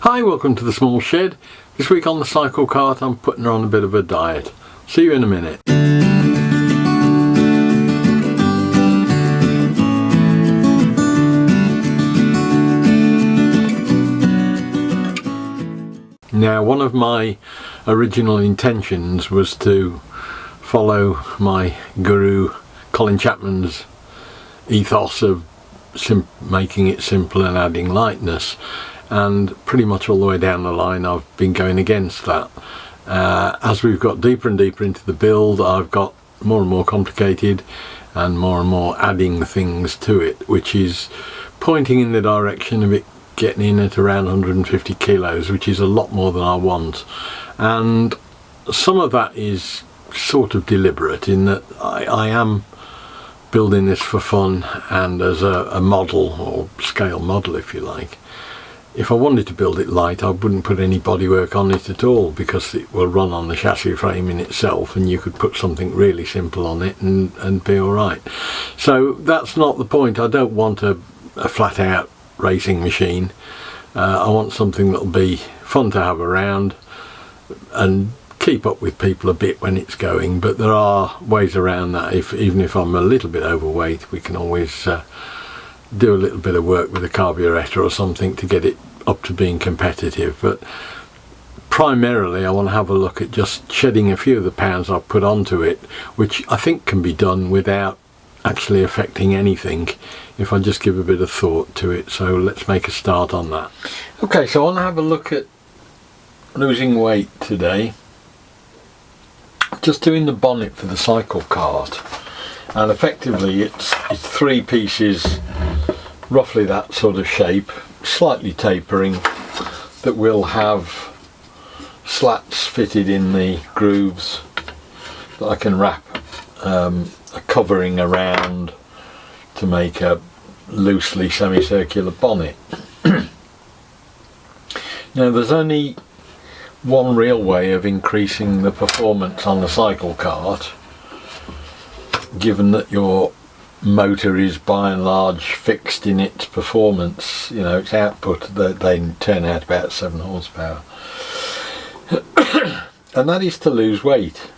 Hi, welcome to the small shed. This week on the Cyclekart I'm putting her on a bit of a diet. See you in a minute. Now, one of my original intentions was to follow my guru Colin Chapman's ethos of making it simple and adding lightness, and pretty much all the way down the line I've been going against that. As we've got deeper and deeper into the build, I've got more and more complicated and more adding things to it, which is pointing in the direction of it getting in at around 150 kilos, which is a lot more than I want. And some of that is sort of deliberate in that I am building this for fun and as a model, or scale model if you like. If I wanted to build it light, I wouldn't put any bodywork on it at all, because it will run on the chassis frame in itself, and you could put something really simple on it and be alright. So that's not the point. I don't want a flat out racing machine. I want something that'll be fun to have around and keep up with people a bit when it's going, but there are ways around that. Even if I'm a little bit overweight, we can always do a little bit of work with a carburetor or something to get it up to being competitive. But primarily I want to have a look at just shedding a few of the pounds I've put onto it, which I think can be done without actually affecting anything if I just give a bit of thought to it. So let's make a start on that. Okay, so I want to have a look at losing weight today. Just doing the bonnet for the Cyclekart, and effectively it's three pieces, roughly that sort of shape, slightly tapering, that will have slats fitted in the grooves that I can wrap a covering around to make a loosely semicircular bonnet. Now, there's only one real way of increasing the performance on the Cyclekart, given that your motor is by and large fixed in its performance, you know, its output. They turn out about 7 horsepower, and that is to lose weight.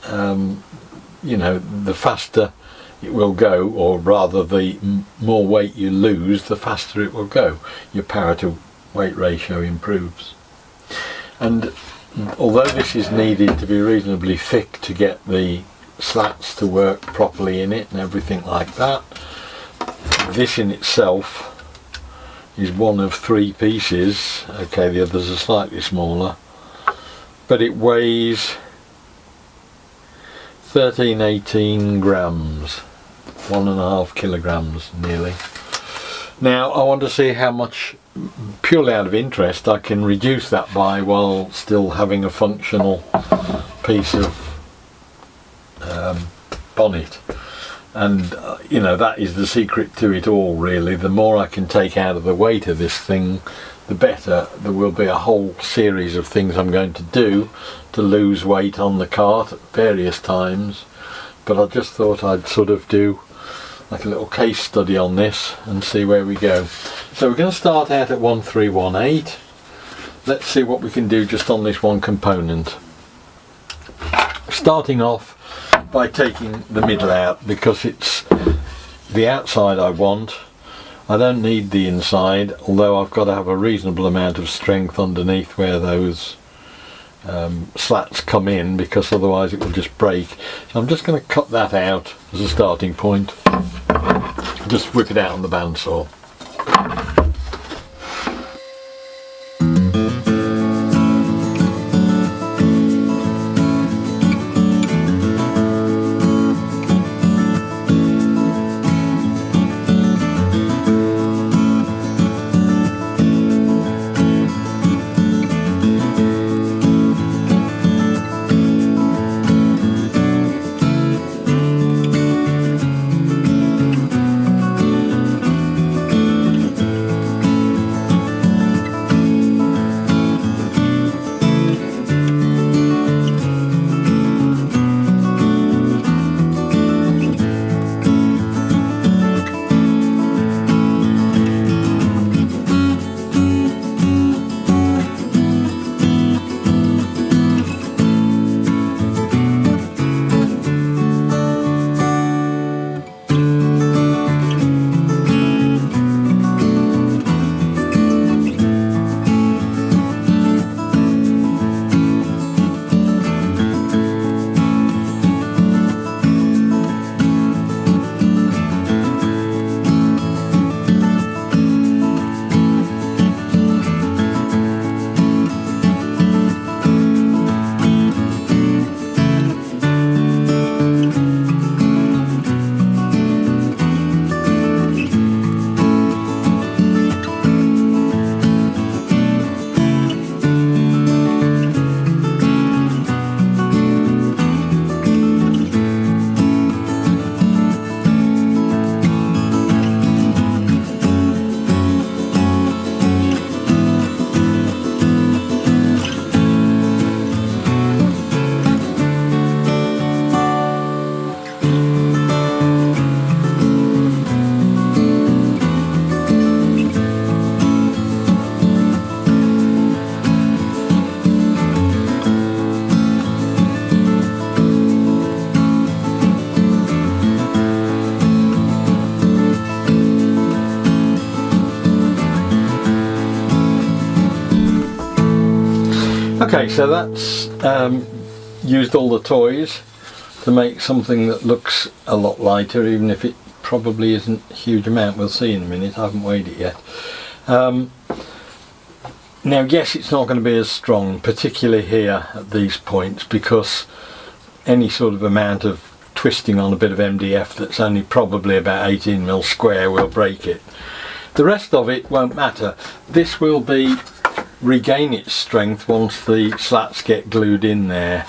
You know, the faster it will go, or rather the more weight you lose, the faster it will go. Your power to weight ratio improves. And although this is needed to be reasonably thick to get the slats to work properly in it and everything like that, this in itself is one of 3 pieces. Okay, the others are slightly smaller, but it weighs 18 grams, 1.5 kilograms nearly. Now I want to see how much, purely out of interest, I can reduce that by while still having a functional piece of bonnet. And you know, that is the secret to it all, really. The more I can take out of the weight of this thing, the better. There will be a whole series of things I'm going to do to lose weight on the cart at various times, but I just thought I'd sort of do like a little case study on this and see where we go. So we're going to start out at 1318. Let's see what we can do just on this one component. Starting off by taking the middle out, because it's the outside I want. I don't need the inside, although I've got to have a reasonable amount of strength underneath where those slats come in, because otherwise it will just break. So I'm just going to cut that out as a starting point. Just whip it out on the bandsaw. Okay, so that's used all the toys to make something that looks a lot lighter, even if it probably isn't a huge amount. We'll see in a minute. I haven't weighed it yet. Now, yes, it's not going to be as strong, particularly here at these points, because any sort of amount of twisting on a bit of MDF that's only probably about 18mm square will break it. The rest of it won't matter. This will regain its strength once the slats get glued in there,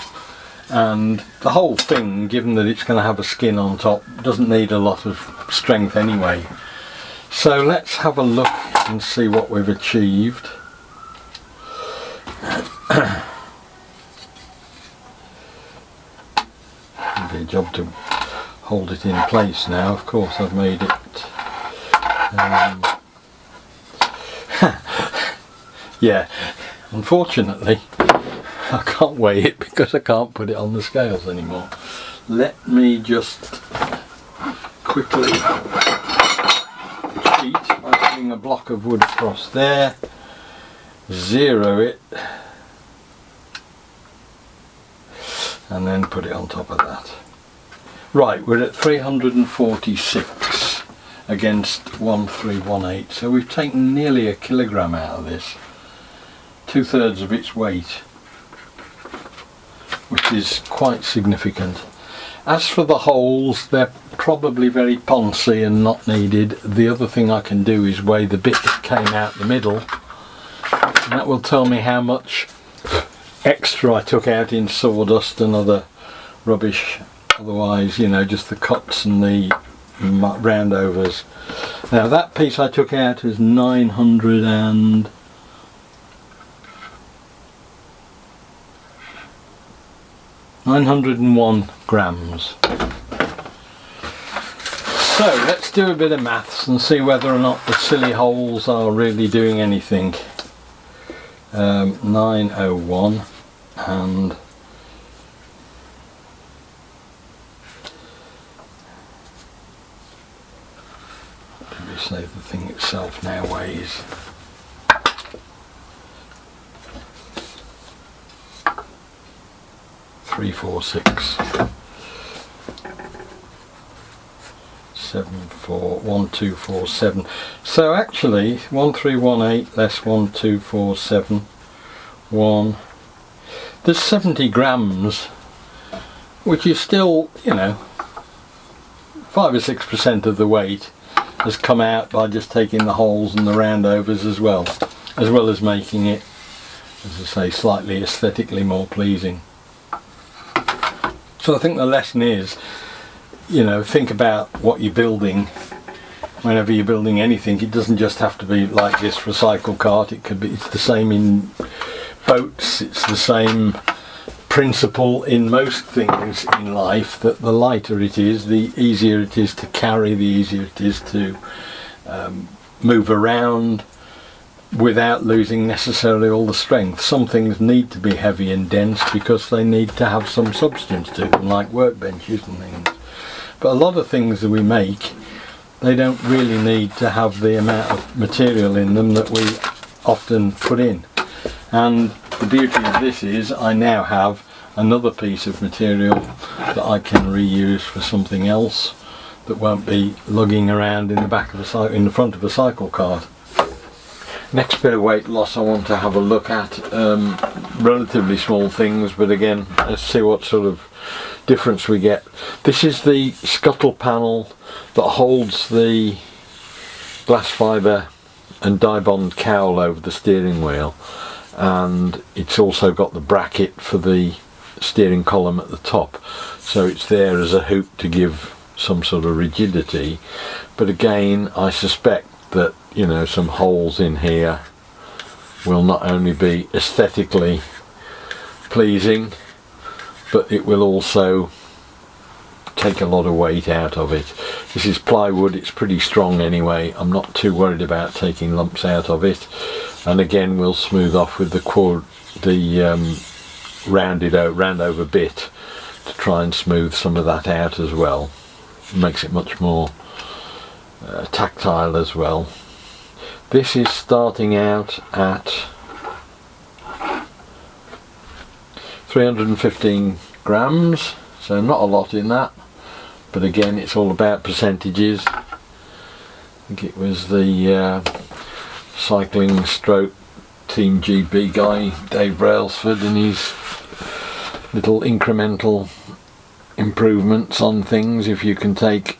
and the whole thing, given that it's going to have a skin on top, doesn't need a lot of strength anyway. So let's have a look and see what we've achieved. It'll be a job to hold it in place now. Of course, I've made it yeah, unfortunately I can't weigh it because I can't put it on the scales anymore. Let me just quickly cheat by putting a block of wood across there, zero it, and then put it on top of that. Right, we're at 346 against 1318, so we've taken nearly a kilogram out of this, 2/3 of its weight, which is quite significant. As for the holes, they're probably very poncy and not needed. The other thing I can do is weigh the bit that came out the middle, and that will tell me how much extra I took out in sawdust and other rubbish. Otherwise, you know, just the cuts and the roundovers. Now that piece I took out is 901 grams. So let's do a bit of maths and see whether or not the silly holes are really doing anything. 901 and let me say the thing itself now weighs 346 1247. So actually 1318 less 1247, there's 70 grams, which is still, you know, 5 or 6% of the weight has come out by just taking the holes and the roundovers as well as making it, as I say, slightly aesthetically more pleasing. So I think the lesson is, you know, think about what you're building. Whenever you're building anything, it doesn't just have to be like this for a Cyclekart. It could be, it's the same in boats, it's the same principle in most things in life, that the lighter it is, the easier it is to carry, the easier it is to move around without losing necessarily all the strength. Some things need to be heavy and dense because they need to have some substance to them, like workbenches and things. But a lot of things that we make, they don't really need to have the amount of material in them that we often put in. And the beauty of this is I now have another piece of material that I can reuse for something else that won't be lugging around in the back of in the front of a Cyclekart. Next bit of weight loss I want to have a look at, relatively small things, but again, let's see what sort of difference we get. This is the scuttle panel that holds the glass fibre and Dibond cowl over the steering wheel, and it's also got the bracket for the steering column at the top, so it's there as a hoop to give some sort of rigidity. But again, I suspect that, you know, some holes in here will not only be aesthetically pleasing, but it will also take a lot of weight out of it. This is plywood, it's pretty strong anyway. I'm not too worried about taking lumps out of it, and again we'll smooth off with the round over bit to try and smooth some of that out as well. It makes it much more tactile as well. This is starting out at 315 grams, so not a lot in that, but again it's all about percentages. I think it was the cycling stroke Team GB guy, Dave Brailsford, and his little incremental improvements on things. If you can take,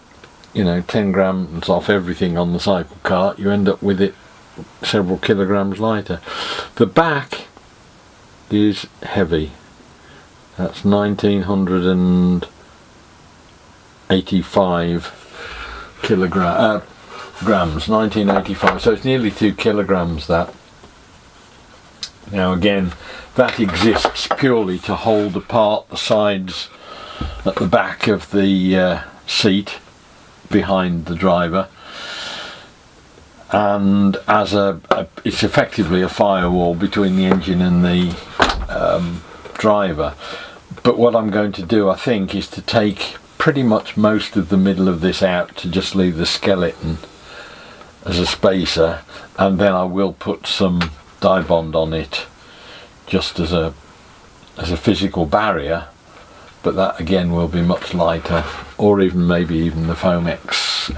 10 grams off everything on the Cyclekart, you end up with it several kilograms lighter. The back is heavy. That's 1985 grams, 1985, so it's nearly 2 kilograms that. Now again, that exists purely to hold apart the sides at the back of the seat behind the driver, and as it's effectively a firewall between the engine and the driver. But what I'm going to do, I think, is to take pretty much most of the middle of this out to just leave the skeleton as a spacer, and then I will put some Dibond on it just as a physical barrier, but that again will be much lighter, or maybe even the Foamex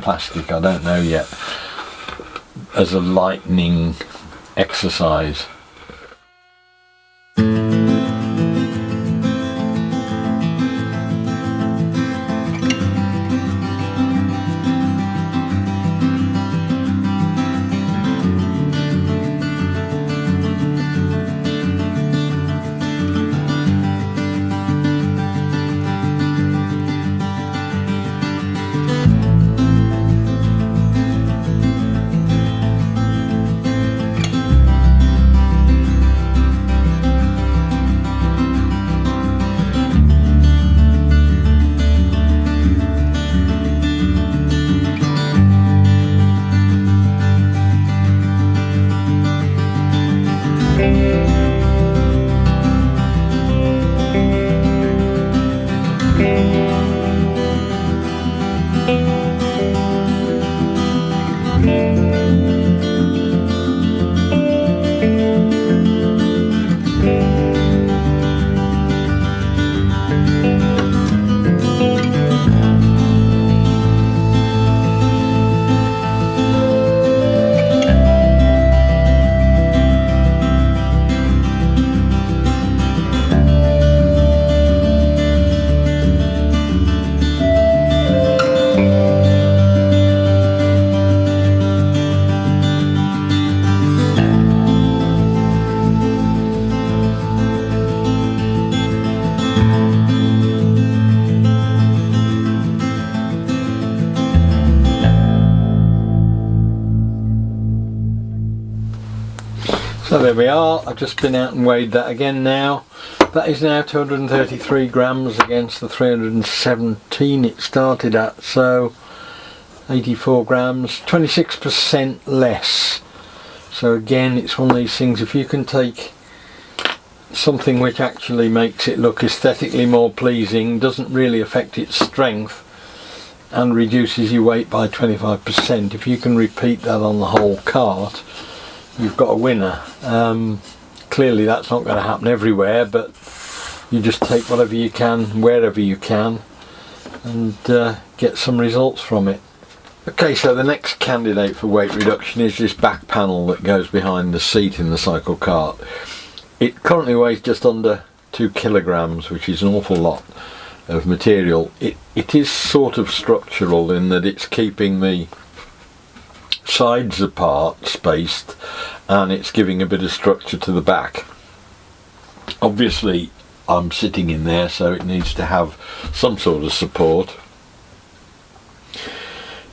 plastic, I don't know yet, as a lightening exercise. So there we are. I've just been out and weighed that again now. That is now 233 grams against the 317 it started at, so 84 grams, 26% less. So again, it's one of these things, if you can take something which actually makes it look aesthetically more pleasing, doesn't really affect its strength, and reduces your weight by 25%, if you can repeat that on the whole cart, you've got a winner. Clearly that's not going to happen everywhere, but you just take whatever you can, wherever you can, and get some results from it. Okay, so the next candidate for weight reduction is this back panel that goes behind the seat in the Cyclekart. It currently weighs just under 2 kilograms, which is an awful lot of material. It is sort of structural in that it's keeping the sides apart, spaced, and it's giving a bit of structure to the back. Obviously I'm sitting in there, so it needs to have some sort of support,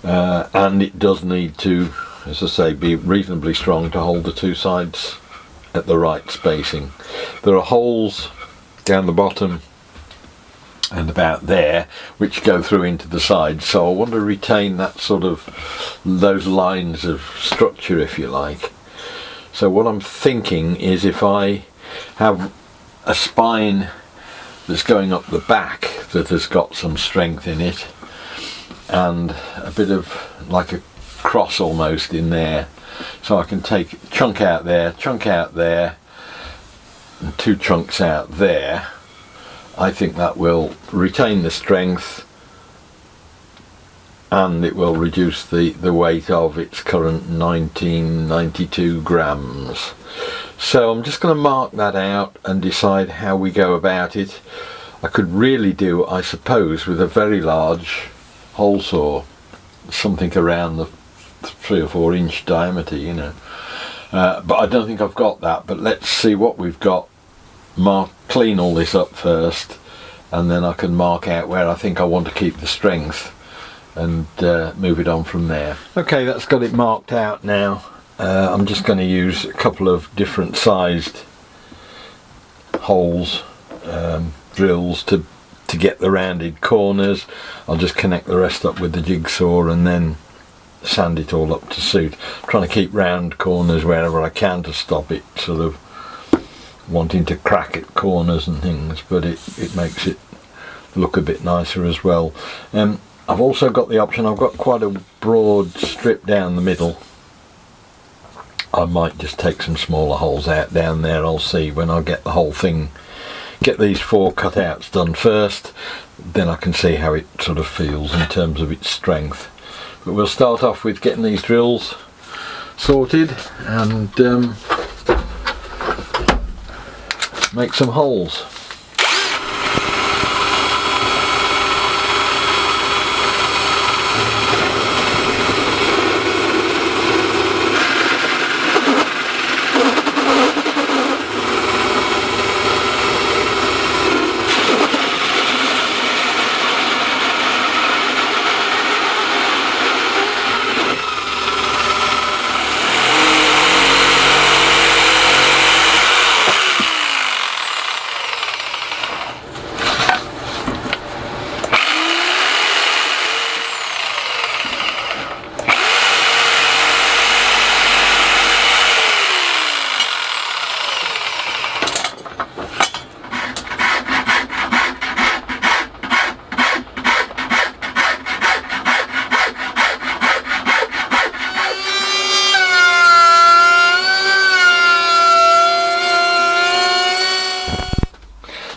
and it does need to, as I say, be reasonably strong to hold the two sides at the right spacing. There are holes down the bottom and about there which go through into the sides, so I want to retain that sort of, those lines of structure, if you like. So what I'm thinking is, if I have a spine that's going up the back that has got some strength in it, and a bit of like a cross almost in there, so I can take a chunk out there, and 2 chunks out there, I think that will retain the strength and it will reduce the weight of its current 1992 grams. So I'm just going to mark that out and decide how we go about it. I could really do, I suppose, with a very large hole saw, something around the 3 or 4 inch diameter, you know. But I don't think I've got that. But let's see what we've got. Clean all this up first, and then I can mark out where I think I want to keep the strength and move it on from there. Okay, that's got it marked out now. I'm just going to use a couple of different sized holes, drills to get the rounded corners. I'll just connect the rest up with the jigsaw and then sand it all up to suit. I'm trying to keep round corners wherever I can to stop it sort of wanting to crack at corners and things, but it makes it look a bit nicer as well. I've also got the option, I've got quite a broad strip down the middle. I might just take some smaller holes out down there. I'll see when I get the whole thing, get these 4 cutouts done first, then I can see how it sort of feels in terms of its strength. But we'll start off with getting these drills sorted and make some holes.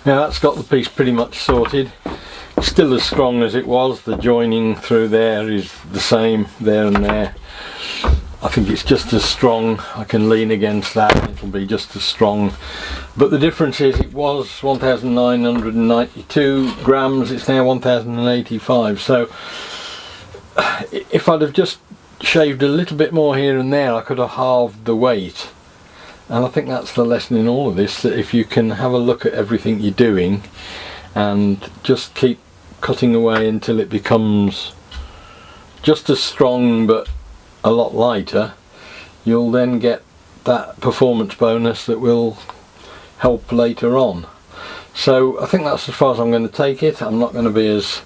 Now that's got the piece pretty much sorted. Still as strong as it was. The joining through there is the same there and there. I think it's just as strong. I can lean against that and it'll be just as strong. But the difference is it was 1992 grams, it's now 1085. So if I'd have just shaved a little bit more here and there, I could have halved the weight. And I think that's the lesson in all of this, that if you can have a look at everything you're doing and just keep cutting away until it becomes just as strong but a lot lighter, you'll then get that performance bonus that will help later on. So I think that's as far as I'm going to take it. I'm not going to be as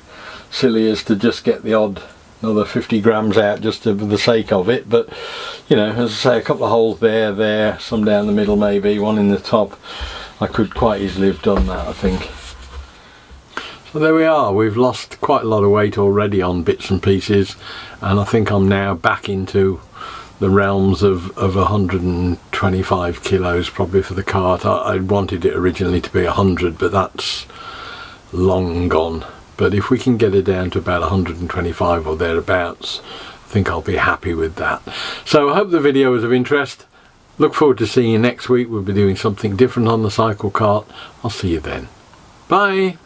silly as to just get the odd another 50 grams out just for the sake of it, but you know, as I say, a couple of holes there, some down the middle maybe, one in the top. I could quite easily have done that, I think. So there we are, we've lost quite a lot of weight already on bits and pieces, and I think I'm now back into the realms of 125 kilos probably for the cart. I wanted it originally to be 100, but that's long gone. But if we can get it down to about 125 or thereabouts, I think I'll be happy with that. So I hope the video was of interest. Look forward to seeing you next week. We'll be doing something different on the Cyclekart. I'll see you then. Bye!